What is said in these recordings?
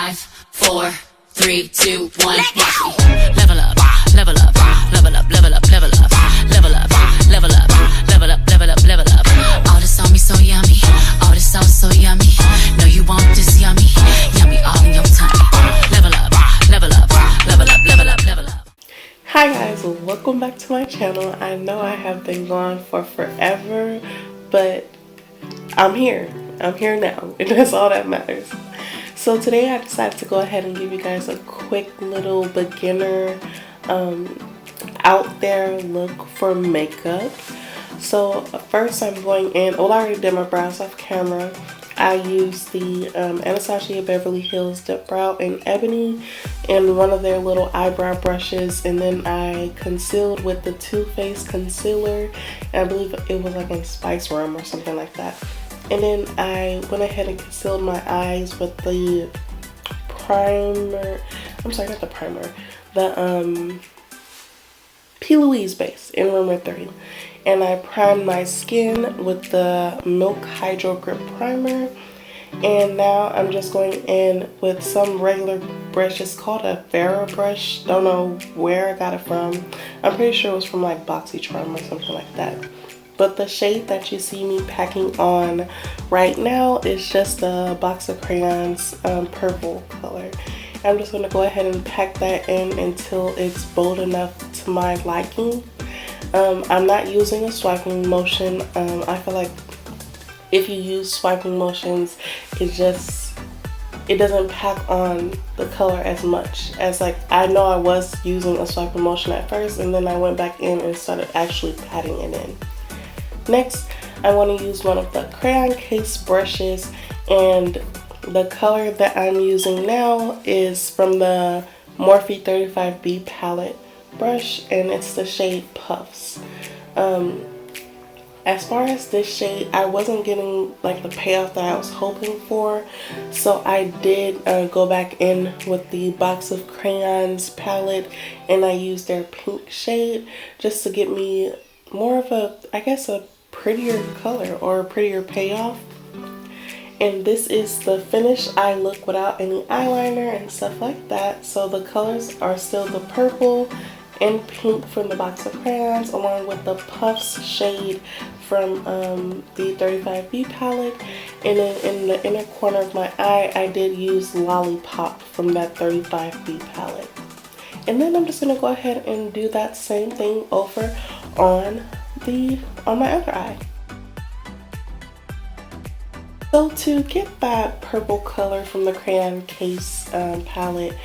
5, 4, 3, 2, 1. Level up, level up, level up, level up, level up, level up, level up, level up, level up, level up. All this on me so yummy, all this sauce so yummy. No, you want this yummy, yummy all in your tummy. Level up, level up, level up, level up, level up. Hi guys, welcome back to my channel. I know I have been gone for forever, but I'm here. I'm here now, and that's all that matters. So today I decided to go ahead and give you guys a quick little beginner out there look for makeup. So first I'm going in, well, I already did my brows off camera. I used the Anastasia Beverly Hills Dipbrow in Ebony and one of their little eyebrow brushes, and then I concealed with the Too Faced concealer, and I believe it was like in Spice Rum or something like that. And then I went ahead and concealed my eyes with the primer, I'm sorry, not the primer, the Plouise base in Rumour 3. And I primed my skin with the Milk Hydro Grip Primer. And now I'm just going in with some regular brush. It's called a Farrah brush. Don't know where I got it from. I'm pretty sure it was from like BoxyCharm or something like that. But the shade that you see me packing on right now is just the box of crayons purple color. I'm just going to go ahead and pack that in until it's bold enough to my liking. I'm not using a swiping motion. I feel like if you use swiping motions, it doesn't pack on the color as much as, like, I know I was using a swiping motion at first, and then I went back in and started actually patting it in. Next, I want to use one of the crayon case brushes, and the color that I'm using now is from the Morphe 35B palette brush, and it's the shade Puffs. As far as this shade, I wasn't getting like the payoff that I was hoping for, so I did go back in with the box of crayons palette, and I used their pink shade just to get me more of a, I guess, a prettier color or a prettier payoff. And this is the finished eye look without any eyeliner and stuff like that. So the colors are still the purple and pink from the box of crayons, along with the Puffs shade from the 35B palette. And then in the inner corner of my eye, I did use Lollipop from that 35B palette. And then I'm just gonna go ahead and do that same thing over on my other eye. So to get that purple color from the crayon case palette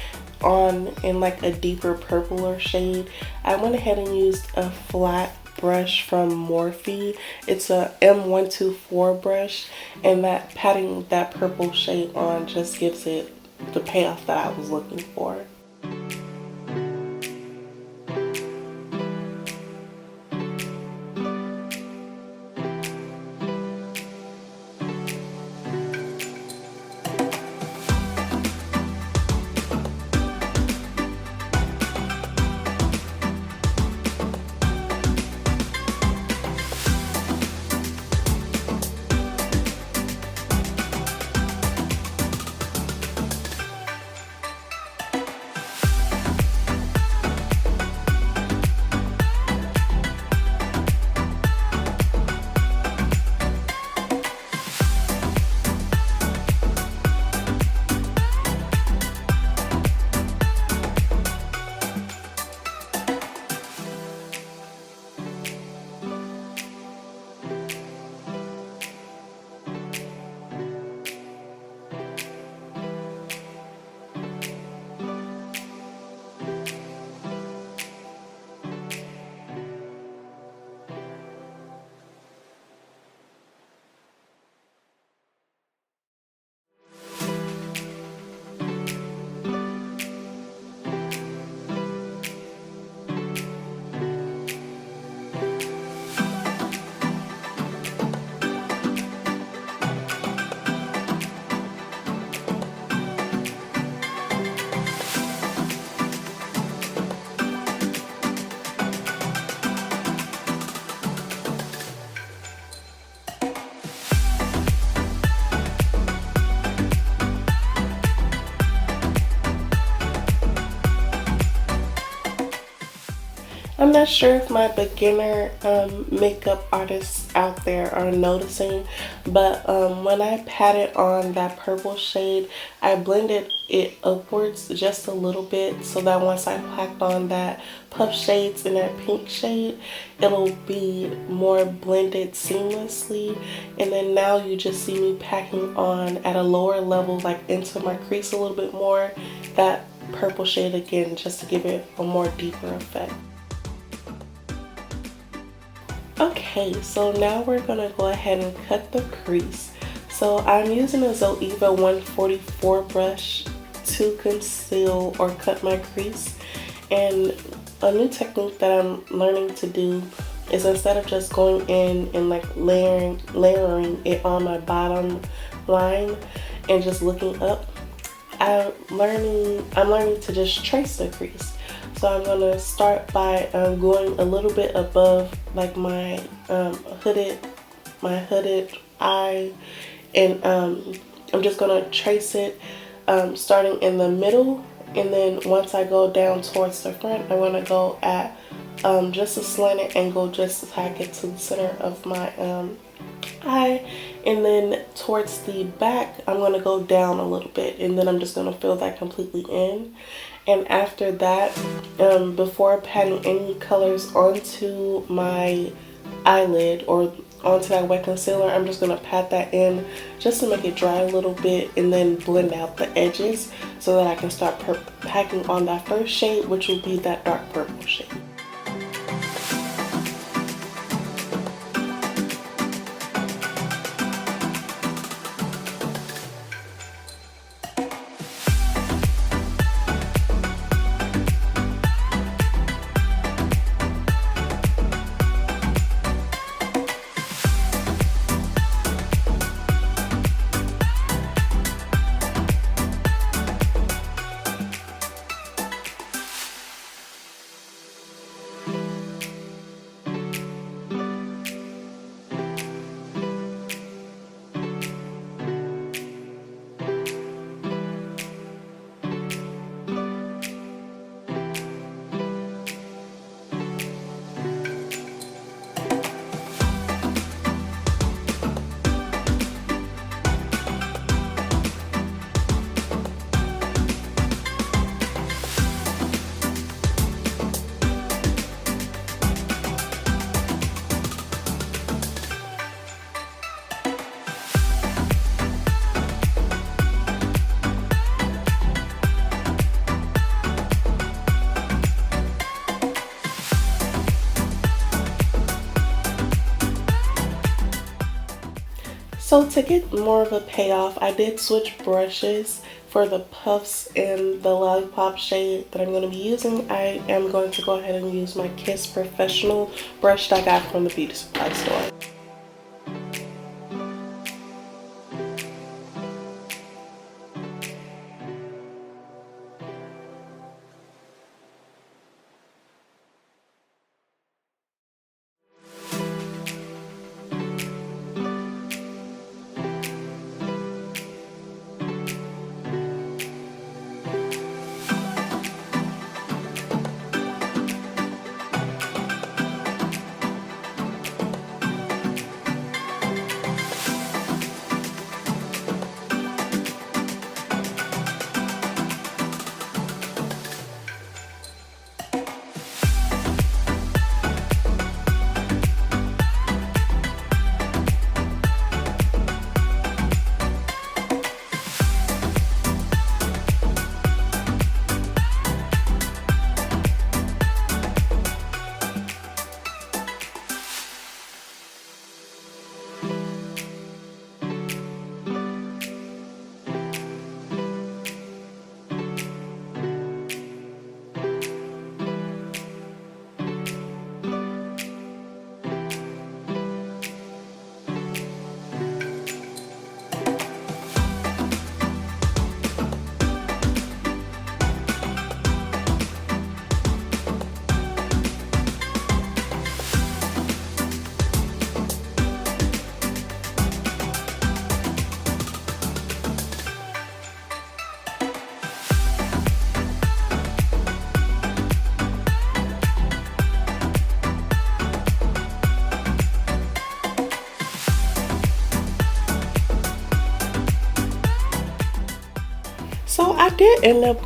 on in like a deeper purpler shade, I went ahead and used a flat brush from Morphe. It's a M124 brush, and that patting that purple shade on just gives it the payoff that I was looking for. I'm not sure if my beginner makeup artists out there are noticing, but when I patted on that purple shade, I blended it upwards just a little bit so that once I packed on that puff shades in that pink shade, it'll be more blended seamlessly. And then now you just see me packing on at a lower level, like into my crease a little bit more, that purple shade again, just to give it a more deeper effect. Okay, so now we're gonna go ahead and cut the crease. So I'm using a Zoeva 144 brush to conceal or cut my crease. And a new technique that I'm learning to do is instead of just going in and like layering it on my bottom line and just looking up, I'm learning to just trace the crease. So I'm gonna start by going a little bit above like my hooded eye, and I'm just gonna trace it starting in the middle, and then once I go down towards the front, I'm gonna go at just a slanted angle just to tack it to the center of my eye, and then towards the back I'm gonna go down a little bit, and then I'm just gonna fill that completely in. And after that, before patting any colors onto my eyelid or onto that wet concealer, I'm just gonna pat that in just to make it dry a little bit, and then blend out the edges so that I can start packing on that first shade, which will be that dark purple shade. So to get more of a payoff, I did switch brushes for the puffs and the Lollipop shade that I'm going to be using. I am going to go ahead and use my Kiss Professional brush that I got from the beauty supply store. So I did end up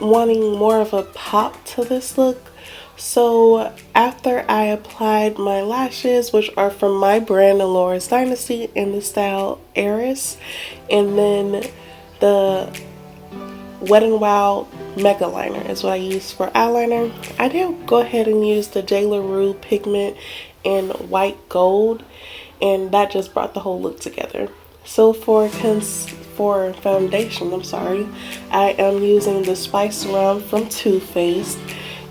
wanting more of a pop to this look. So after I applied my lashes, which are from my brand Allure's Dynasty in the style Heiress, and then the Wet n Wild Megaliner is what I use for eyeliner, I did go ahead and use the JLarue pigment in white gold, and that just brought the whole look together. So for foundation, I am using the Spice Rum from Too Faced,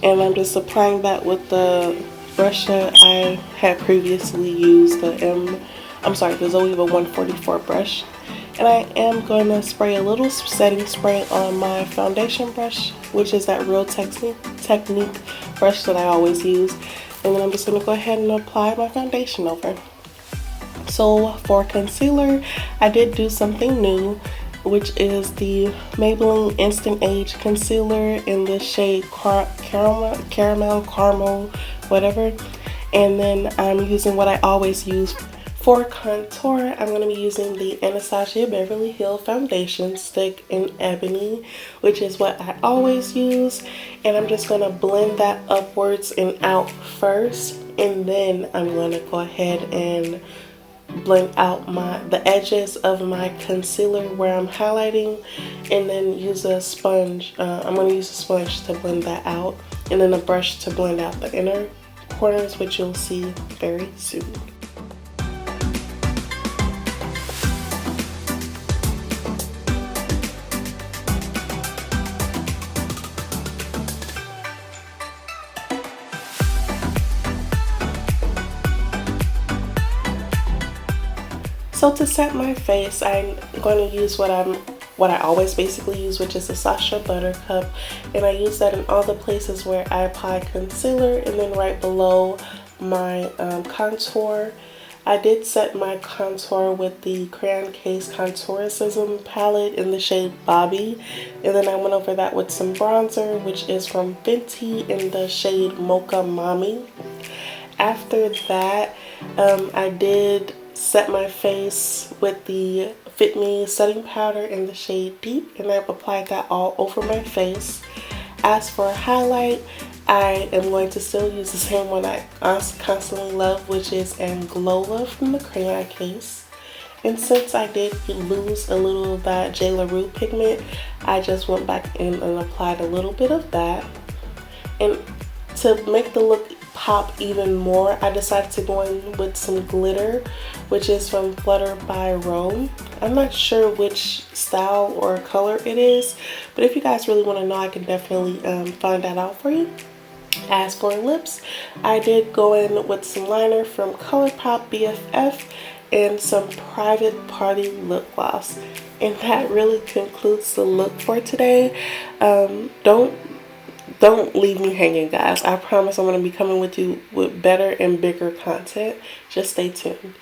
and I'm just applying that with the brush that I had previously used, the Zoeva 144 brush. And I am going to spray a little setting spray on my foundation brush, which is that Real Technique brush that I always use. And then I'm just going to go ahead and apply my foundation over. So for concealer, I did do something new, which is the Maybelline Instant Age Concealer in the shade Caramel, whatever. And then I'm using what I always use for contour. I'm going to be using the Anastasia Beverly Hills Foundation Stick in Ebony, which is what I always use. And I'm just going to blend that upwards and out first. And then I'm going to go ahead and blend out the edges of my concealer where I'm highlighting, and then use a sponge. I'm going to use a sponge to blend that out, and then a brush to blend out the inner corners, which you'll see very soon. So to set my face, I'm going to use what I always basically use, which is the Sacha Buttercup, and I use that in all the places where I apply concealer, and then right below my contour. I did set my contour with the Crayon Case Contoursition palette in the shade Bobby, and then I went over that with some bronzer, which is from Fenty in the shade Mocha Mami. After that, I did set my face with the Fit Me setting powder in the shade Deep, and I've applied that all over my face. As for a highlight, I am going to still use the same one I constantly love, which is Anglowla from the Crayon case. And since I did lose a little of that JLarue pigment, I just went back in and applied a little bit of that. And to make the look pop even more, I decided to go in with some glitter, which is from FlutteredByRo. I'm not sure which style or color it is, but if you guys really want to know, I can definitely find that out for you. As for lips, I did go in with some liner from Colourpop BFF and some Private Party lip gloss. And that really concludes the look for today. Don't leave me hanging, guys. I promise I'm going to be coming with you with better and bigger content. Just stay tuned.